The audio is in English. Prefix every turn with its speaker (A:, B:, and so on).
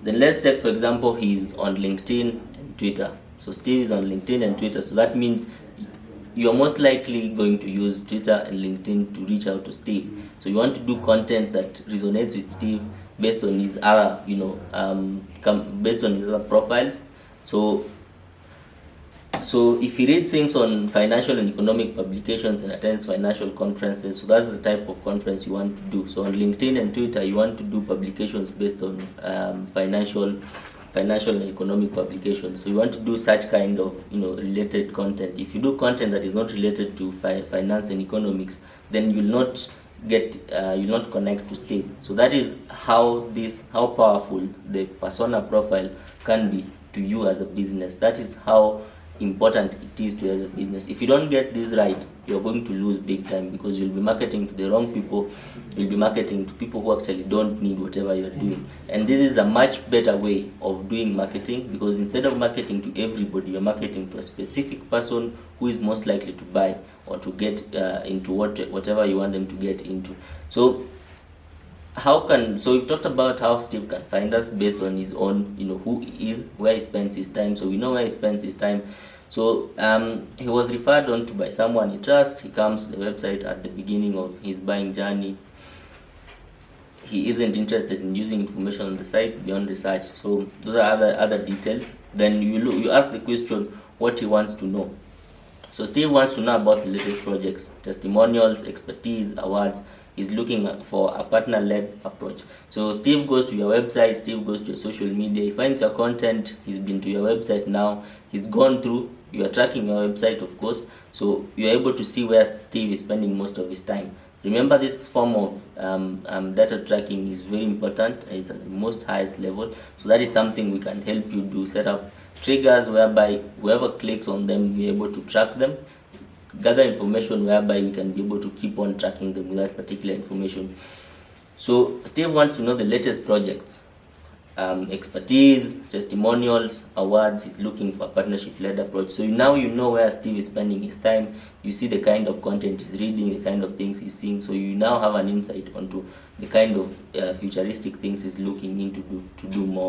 A: Then let's take, for example, he's on LinkedIn and Twitter. So Steve is on LinkedIn and Twitter. So that means you're most likely going to use Twitter and LinkedIn to reach out to Steve. So you want to do content that resonates with Steve based on his other, based on his other profiles. So if he reads things on financial and economic publications and attends financial conferences, so that's the type of conference you want to do. So on LinkedIn and Twitter, you want to do publications based on financial and economic publications. So you want to do such kind of related content. If you do content that is not related to finance and economics, then you'll not connect to Steve. So that is how powerful the persona profile can be to you as a business. That is how important it is to as a business. If you don't get this right, you're going to lose big time, because you'll be marketing to the wrong people. You'll be marketing to people who actually don't need whatever you're doing. And this is a much better way of doing marketing, because instead of marketing to everybody, you're marketing to a specific person who is most likely to buy or to get into whatever you want them to get into. So we've talked about how Steve can find us based on his own, who he is, where he spends his time. So we know where he spends his time. So he was referred on to by someone he trusts. He comes to the website at the beginning of his buying journey. He isn't interested in using information on the site beyond research. So those are other details. Then you ask the question what he wants to know. So Steve wants to know about the latest projects, testimonials, expertise, awards. He's looking for a partner-led approach. So Steve goes to your website, Steve goes to your social media, he finds your content, he's been to your website now, he's gone through, you are tracking your website, of course, so you're able to see where Steve is spending most of his time. Remember, this form of data tracking is very important. It's at the most highest level. So that is something we can help you do. Set up triggers whereby whoever clicks on them, you're able to track them. Gather information whereby we can be able to keep on tracking them with that particular information. So Steve wants to know the latest projects, expertise, testimonials, awards. He's looking for a partnership-led approach. So now you know where Steve is spending his time. You see the kind of content he's reading, the kind of things he's seeing. So you now have an insight onto the kind of futuristic things he's looking into to do more.